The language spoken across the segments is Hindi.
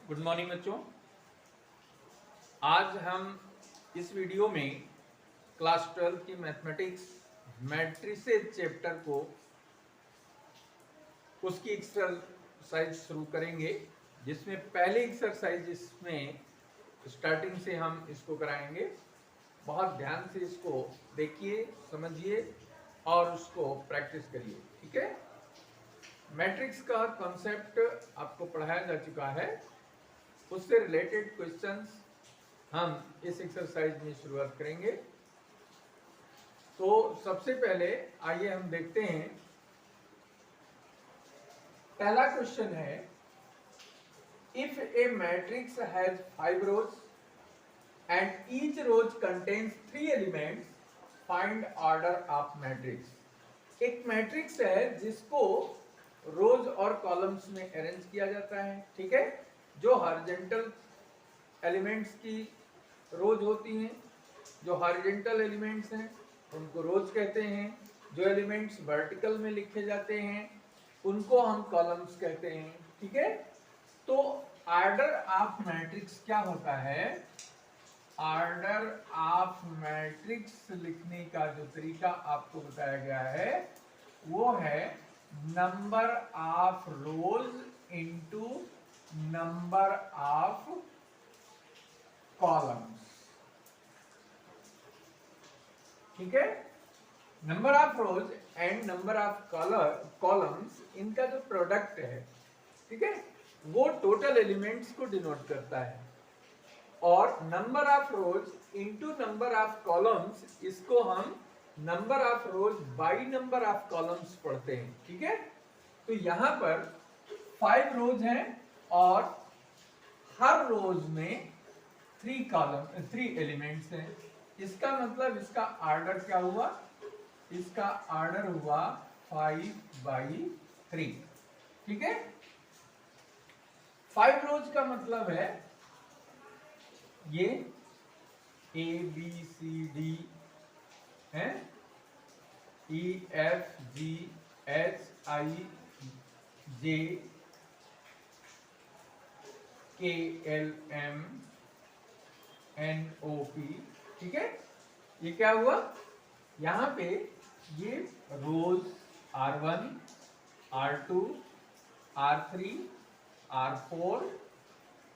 गुड मॉर्निंग बच्चों। आज हम इस वीडियो में क्लास 12 की मैथमेटिक्स मैट्रिसेस चैप्टर को उसकी एक्सरसाइज शुरू करेंगे, जिसमें पहली एक्सरसाइज इसमें स्टार्टिंग से हम इसको कराएंगे। बहुत ध्यान से इसको देखिए, समझिए और उसको प्रैक्टिस करिए। ठीक है। मैट्रिक्स का कॉन्सेप्ट आपको पढ़ाया जा चुका है, उससे रिलेटेड क्वेश्चंस हम इस एक्सरसाइज में शुरुआत करेंगे। तो सबसे पहले आइए हम देखते हैं। पहला क्वेश्चन है, if a matrix has 5 rows and each rows contains 3 elements, find order of matrix. एक मैट्रिक्स है जिसको रोज और कॉलम्स में अरेंज किया जाता है। ठीक है। जो हॉरिजॉन्टल एलिमेंट्स की रोज होती हैं, जो हॉरिजॉन्टल एलिमेंट्स हैं उनको रोज कहते हैं। जो एलिमेंट्स वर्टिकल में लिखे जाते हैं उनको हम कॉलम्स कहते हैं। ठीक है। तो ऑर्डर ऑफ मैट्रिक्स क्या होता है? ऑर्डर ऑफ मैट्रिक्स लिखने का जो तरीका आपको बताया गया है वो है number of rows into number of columns. ठीक है। Number of rose and number of columns, इनका जो प्रोडक्ट है, ठीक है, वो टोटल एलिमेंट्स को डिनोट करता है। और number of rows into number of columns, इसको हम number of rows by number of columns पढ़ते हैं। ठीक है। तो यहां पर 5 रोज हैं और हर रोज में 3 एलिमेंट्स हैं। इसका मतलब इसका ऑर्डर क्या हुआ? इसका ऑर्डर हुआ 5/3। ठीक है। 5 रोज का मतलब है ये ABCD है, EFGHIJKLMNOP। ठीक है। ये क्या हुआ? यहां पे ये रोज R1, R2, R3, R4,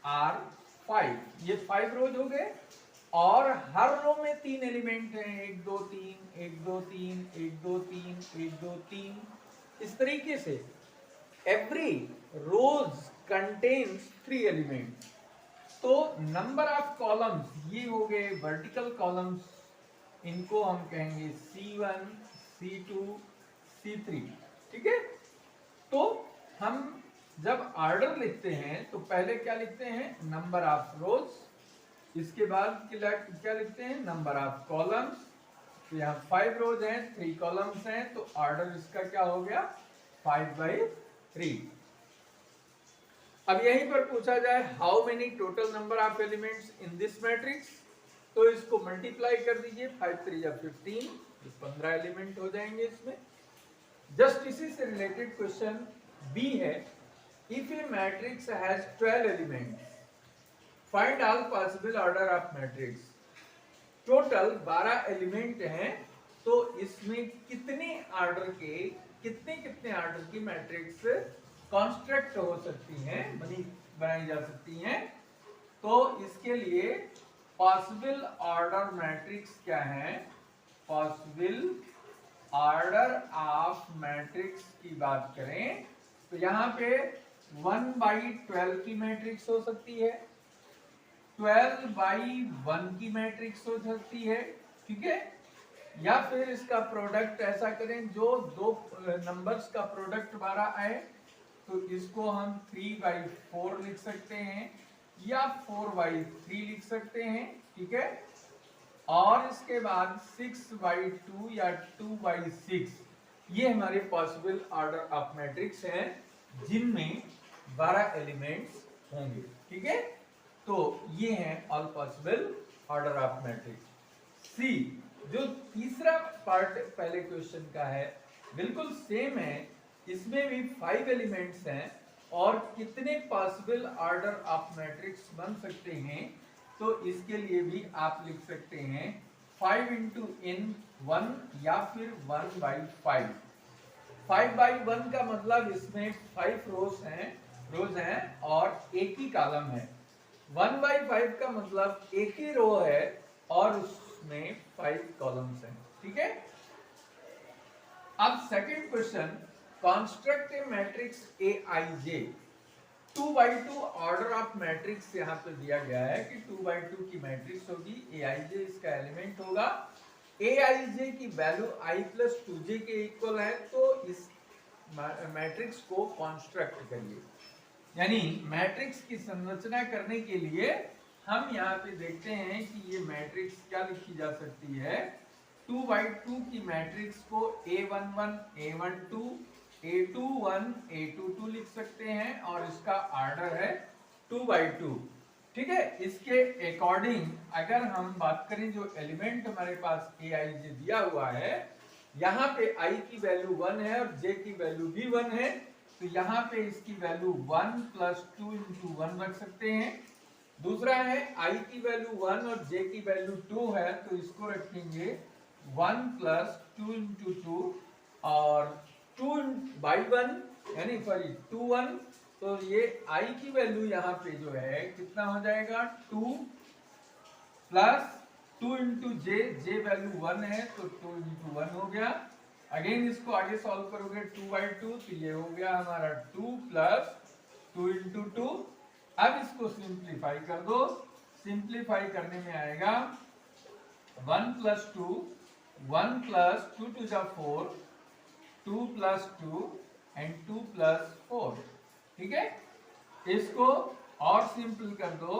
R5, ये 5 रोज हो गए। और हर रो में 3 एलिमेंट हैं, 1 2 3, 1 2 3, 1 2 3, 1 2 3। इस तरीके से एवरी रोज कंटेन्स 3 एलिमेंट। तो नंबर ऑफ कॉलम्स, ये हो गए वर्टिकल कॉलम्स, इनको हम कहेंगे C1, C2, C3। ठीक है। तो हम जब ऑर्डर लिखते हैं तो पहले क्या लिखते हैं? नंबर ऑफ रोज। इसके बाद क्या लिखते हैं? Number of columns. तो यहाँ 5 रोज हैं, 3 कॉलम्स हैं, तो ऑर्डर इसका क्या हो गया? 5/3। अब यहीं पर पूछा जाए how many total number of elements in this matrix, तो इसको मल्टीप्लाई कर दीजिए। 5 3 या 15, तो 15 एलिमेंट हो जाएंगे इसमें। जस्ट इसी से रिलेटेड क्वेश्चन बी है, if a matrix has 12 elements, find all possible order of matrix. Total 12 element हैं, तो इसमें कितने ऑर्डर के कितने ऑर्डर की मैट्रिक्स कंस्ट्रक्ट हो सकती हैं, बनाई जा सकती हैं। तो इसके लिए पॉसिबल ऑर्डर मैट्रिक्स क्या है? पॉसिबल ऑर्डर ऑफ मैट्रिक्स की बात करें तो यहां पे 1/12 की मैट्रिक्स हो सकती है, 12/1 की मैट्रिक्स हो सकती है। ठीक है। या फिर इसका प्रोडक्ट ऐसा करें, जो दो नंबर्स का प्रोडक्ट 12 आए तो इसको हम 3/4 लिख सकते हैं या 4/3 लिख सकते हैं। ठीक है। और इसके बाद 6/2 या 2/6, ये हमारे पॉसिबल ऑर्डर ऑफ मैट्रिक्स हैं जिनमें 12 एलिमेंट्स होंगे। ठीक है। तो ये हैं all possible order of matrix. C, जो तीसरा पार्ट पहले क्वेश्चन का है, बिल्कुल सेम है। इसमें भी 5 एलिमेंट्स हैं और कितने पॉसिबल ऑर्डर ऑफ मैट्रिक्स बन सकते हैं, तो इसके लिए भी आप लिख सकते हैं 5 इंटू इन 1 या फिर 1/5। 5/1 का मतलब इसमें 5 रोज हैं और एक ही कॉलम है। 1/5 का मतलब एक ही रो है और उसमें 5 कॉलम्स हैं। ठीक है। अब second question, construct A matrix Aij। 2/2 order of matrix यहाँ पे दिया गया है कि 2/2 की मैट्रिक्स होगी, Aij इसका एलिमेंट होगा। Aij की वैल्यू i + 2j के इक्वल है, तो इस मैट्रिक्स को कंस्ट्रक्ट करिए। यानी मैट्रिक्स की संरचना करने के लिए हम यहाँ पे देखते हैं कि ये मैट्रिक्स क्या लिखी जा सकती है। 2/2 की मैट्रिक्स को A11 A12 A21 A22 लिख सकते हैं और इसका ऑर्डर है 2/2। ठीक है। इसके अकॉर्डिंग अगर हम बात करें, जो एलिमेंट हमारे पास Aij दिया हुआ है, यहाँ पे i की वैल्यू 1 है और j की वैल्यू भी 1 है, तो यहाँ पे इसकी वैल्यू 1 + 2 × 1 रख सकते हैं। दूसरा है i की वैल्यू 1 और j की वैल्यू 2 है, तो इसको रखेंगे 1 + 2 × 2 और 2/1 यानी सॉरी 2/1, तो ये i की वैल्यू यहाँ पे जो है कितना हो जाएगा 2 + 2 × j वैल्यू 1 है तो 2 × 1 हो गया। अगेन इसको आगे सॉल्व करोगे 2/2, तो ये हो गया हमारा 2 + 2 × 2। अब इसको सिंप्लीफाई कर दो, सिंप्लीफाई करने में आएगा 1 + 2 1 + 2 to the 4 2 + 2 and 2 + 4। ठीक है। इसको और सिंपल कर दो,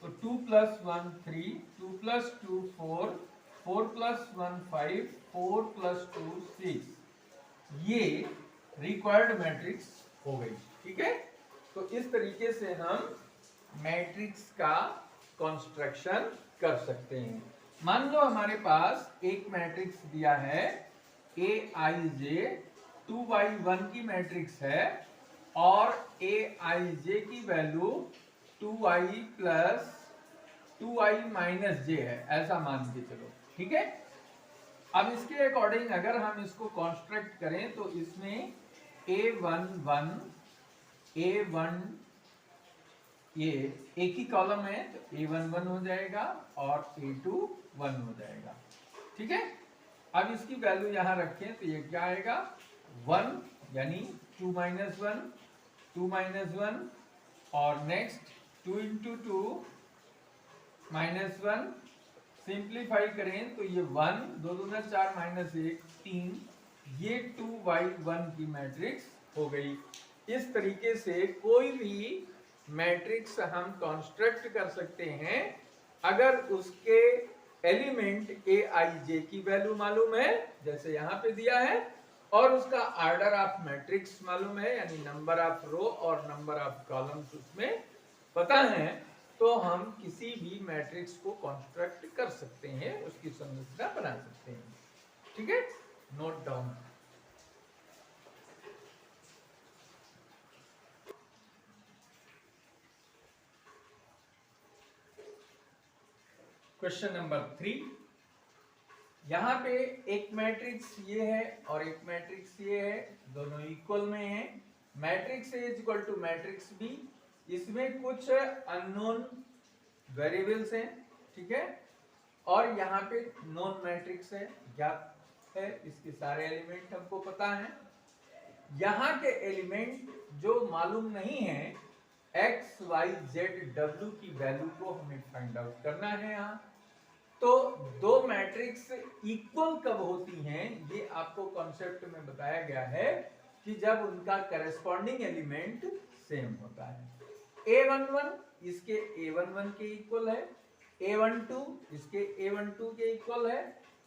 तो 2 + 1 3 2 + 2 4 4 + 1 5 4 + 2 6। ये रिक्वायर्ड मैट्रिक्स हो गई। ठीक है। तो इस तरीके से हम मैट्रिक्स का कंस्ट्रक्शन कर सकते हैं। मान लो हमारे पास एक मैट्रिक्स दिया है Aij 2/1 की मैट्रिक्स है और Aij की वैल्यू 2i + 2i - j है, ऐसा मान के चलो। ठीक है। अब इसके अकॉर्डिंग अगर हम इसको कंस्ट्रक्ट करें तो इसमें A11 A1 ये एक ही कॉलम है, तो A11 हो जाएगा और A2 1 हो जाएगा। ठीक है। अब इसकी वैल्यू यहां रखें तो ये क्या आएगा 1 यानी 2 - 1 2 - 1 और नेक्स्ट 2 × 2 -1। सिंप्लीफाई करें तो ये 1 2 2 4 -1 3, ये 2/1 की मैट्रिक्स हो गई। इस तरीके से कोई भी मैट्रिक्स हम कंस्ट्रक्ट कर सकते हैं अगर उसके एलिमेंट Aij की वैल्यू मालूम है, जैसे यहाँ पे दिया है, और उसका ऑर्डर ऑफ मैट्रिक्स मालूम है, यानी नंबर ऑफ रो और नंबर ऑफ कॉलम्स उसमें पता है, तो हम किसी भी मैट्रिक्स को कंस्ट्रक्ट कर सकते हैं, उसकी संरचना बना सकते हैं। ठीक है। Note down. क्वेश्चन नंबर 3, यहाँ पे एक मैट्रिक्स ये है और एक मैट्रिक्स ये है, दोनों इक्वल में है। मैट्रिक्स A = मैट्रिक्स B, इसमें कुछ अननोन वेरिएबल्स हैं। ठीक है। और यहाँ पे नॉन मैट्रिक्स है, ज्ञात है, इसके सारे एलिमेंट हमको पता है। यहाँ के एलिमेंट जो मालूम नहीं है, x y z w की वैल्यू को हमें फाइंड आउट करना है। यहाँ तो दो मैट्रिक्स इक्वल कब होती हैं, ये आपको कॉन्सेप्ट में बताया गया है कि जब उनका करस्पॉन्डिंग एलिमेंट सेम होता है। A11 इसके A11 के इक्वल है, A12 इसके A12 के इक्वल है,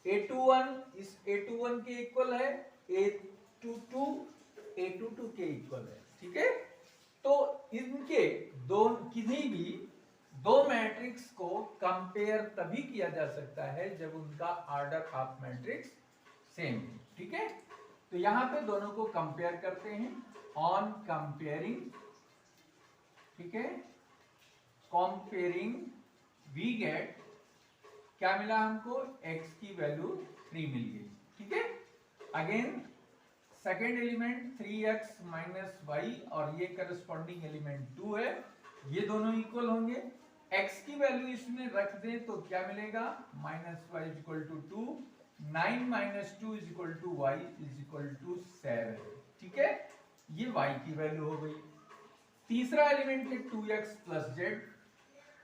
A21 इस A21 के इक्वल है, A22 A22 के इक्वल है। ठीक है। तो इनके किसी भी दो मैट्रिक्स को कंपेयर तभी किया जा सकता है जब उनका ऑर्डर ऑफ मैट्रिक्स सेम है। ठीक है। तो यहाँ पे दोनों को कंपेयर करते हैं। ऑन कंपेयरिंग ठीक है, कंपेयरिंग वी गेट, क्या मिला हमको, x की वैल्यू 3 मिल गई। ठीक है, again second element 3x minus y और ये करस्पॉन्डिंग एलिमेंट 2 है, ये दोनों इक्वल होंगे। x की वैल्यू इसमें रख दें तो क्या मिलेगा, minus y is equal to 2, 9 minus 2 is equal to y is equal to 7। ठीक है, ये y की वैल्यू हो गई। तीसरा एलिमेंट है 2x plus z,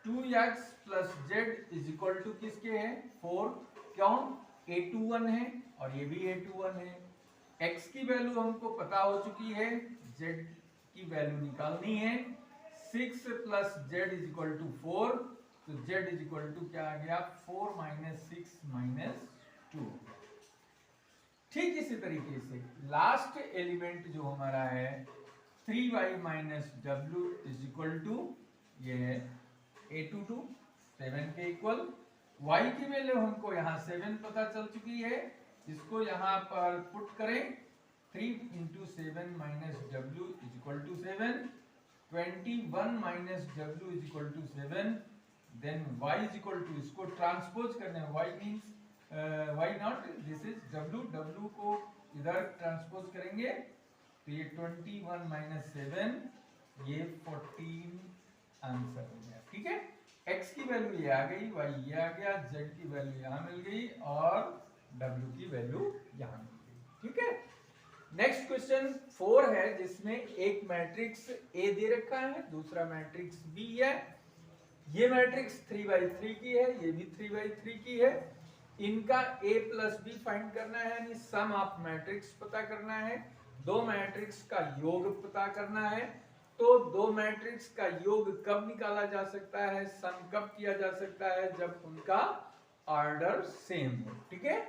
2x plus z is equal to किसके है, 4, क्यों, a21 है और ये भी a21 है। x की वैल्यू हमको पता हो चुकी है, z की वैल्यू निकालनी है, 6 plus z is equal to 4, तो z इज इक्वल टू क्या आ गया, 4 माइनस 6 माइनस 2। ठीक इसी तरीके से लास्ट एलिमेंट जो हमारा है 3y माइनस डब्ल्यू इज इक्वल टू, ये है a22, 7 के इक्वल। y की वैल्यू हमको यहाँ 7 पता चल चुकी है, इसको यहाँ पर पुट करें, 3 इंटू 7 माइनस डब्ल्यू इज इक्वल टू 7, 21 माइनस डब्ल्यू is equal to 7, then y is equal to, इसको ट्रांसपोज करना है, y means y not, this is w, w को इधर ट्रांसपोज करेंगे तो ये 21 माइनस 7, ये 14 आंसर हो गया। ठीक है, x की वैल्यू ये आ गई, y ये आ गया, z की वैल्यू यहाँ मिल गई और w की वैल्यू यहाँ मिल गई। ठीक है, नेक्स्ट क्वेश्चन 4 है जिसमें एक मैट्रिक्स A दे रखा है, दूसरा मैट्रिक्स B है। ये मैट्रिक्स 3/3 की है, ये भी 3/3 की है। इनका A प्लस B फाइंड करना है, यानी सम ऑफ मैट्रिक्स पता करना है, दो मैट्रिक्स का योग पता करना है। तो दो मैट्रिक्स का योग कब निकाला जा सकता है, सम कब किया जा सकता है, जब उनका ऑर्डर सेम हो। ठीक है,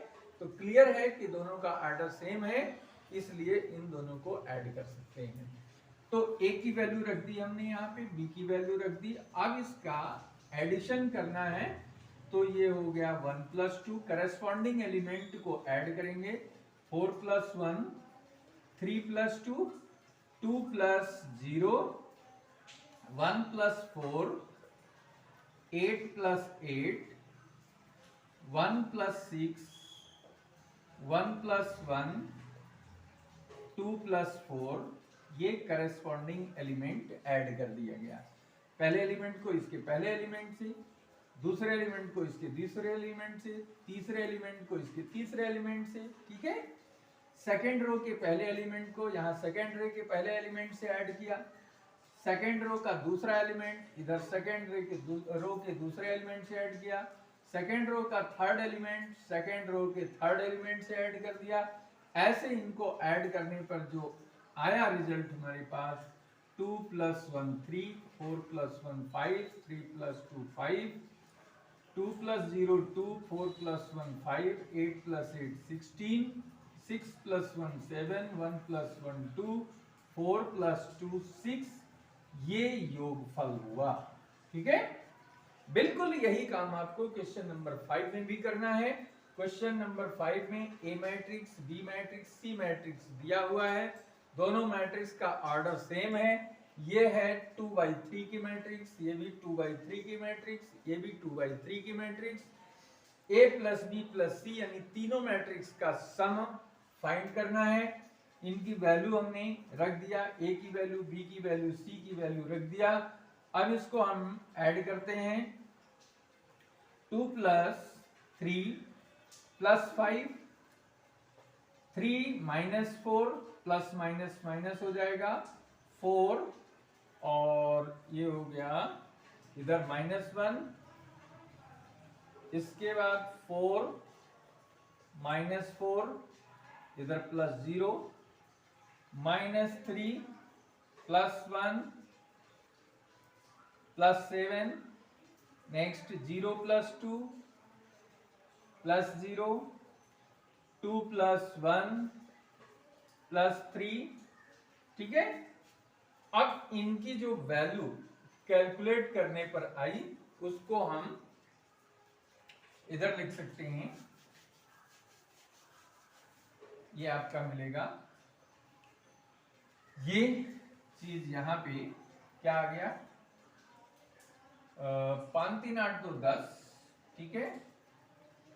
तो क्लियर है कि दोनों का ऑर्डर सेम है, इसलिए इन दोनों को ऐड कर सकते हैं। तो A की वैल्यू रख दी हमने यहाँ पे, B की वैल्यू रख दी। अब इसका एडिशन करना है, तो ये हो गया 1 प्लस 2, करस्पॉन्डिंग एलिमेंट को ऐड करेंगे, 4 plus 1, 3 plus 2, 2 plus 0, 1 plus 4, 8 plus 8, 1 plus 6, 1 plus 1, 2 plus 4, ये करस्पॉन्डिंग एलिमेंट ऐड कर दिया गया। पहले एलिमेंट को इसके पहले एलिमेंट से, दूसरे एलिमेंट को इसके दूसरे एलिमेंट से, तीसरे एलिमेंट को इसके तीसरे एलिमेंट से। ठीक है, सेकेंड रो के पहले एलिमेंट को यहाँ सेकेंड रो के पहले एलिमेंट से ऐड किया, सेकेंड रो का दूसरा एलिमेंट इधर सेकेंड रो के दूसरे एलिमेंट से ऐड किया, सेकेंड रो का थर्ड एलिमेंट सेकेंड रो के थर्ड एलिमेंट से ऐड कर दिया। ऐसे इनको ऐड करने पर जो आया रिजल्ट हमारे पास 2 plus 1 3, 4 plus 1 5, 3 plus 2 5, 2 plus 0 2, 4 plus 1 5, 8 plus 8 16, 6 plus 1 7, 1 plus 1 2, 4 plus 2 6, ये योगफल हुआ। ठीक है, बिल्कुल यही काम आपको क्वेश्चन नंबर 5 में भी करना है। क्वेश्चन नंबर 5 में A matrix, B matrix, C matrix दिया हुआ है, दोनों मैट्रिक्स का ऑर्डर सेम है। ये है 2/3 की मैट्रिक्स, ये भी 2/3 की मैट्रिक्स, ये भी 2/3 की मैट्रिक्स। ए प्लस बी प्लस सी यानी तीनों मैट्रिक्स का सम फाइंड करना है। इनकी वैल्यू हमने रख दिया, ए की वैल्यू, बी की वैल्यू, सी की वैल्यू रख दिया। अब इसको हम ऐड करते हैं, 2 plus 3 plus 5, 3 minus 4 plus minus minus हो जाएगा 4, और ये हो गया इधर -1, इसके बाद 4 -4 इधर +0, -3 +1 +7, नेक्स्ट 0 + 2 +0, 2 + 1 +3। ठीक है, अब इनकी जो वैल्यू कैलकुलेट करने पर आई उसको हम इधर लिख सकते हैं, ये आपका मिलेगा, ये चीज यहां पे क्या आ गया 5 3 8 2 10, ठीक है।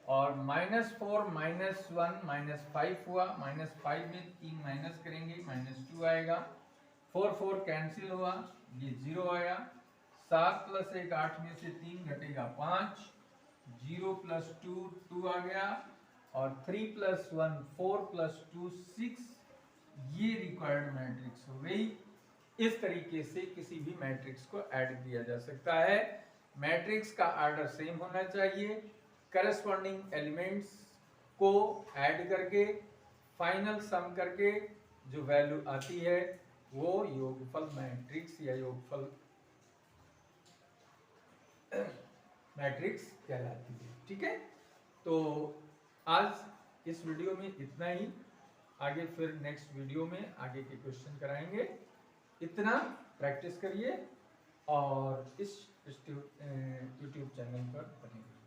और -4 -1 -5 हुआ, -5 में 3 माइनस करेंगे, -2 आएगा। 4 4 कैंसिल हुआ, ये 0 आया। 7 + 1 8 में से 3 घटेगा 5, 0 + 2 2 आ गया, और 3 + 1 4 + 2 6, ये रिक्वायर्ड मैट्रिक्स हो गई। इस तरीके से किसी भी मैट्रिक्स को ऐड किया जा सकता है। मैट्रिक्स का ऑर्डर सेम होना चाहिए, करस्पॉन्डिंग एलिमेंट्स को ऐड करके फाइनल सम करके जो वैल्यू आती है वो योगफल मैट्रिक्स या योगफल मैट्रिक्स कहलाती है, ठीक है। तो आज इस वीडियो में इतना ही, आगे फिर नेक्स्ट वीडियो में आगे के क्वेश्चन कराएंगे। इतना प्रैक्टिस करिए और इस यूट्यूब चैनल पर बने रहिए।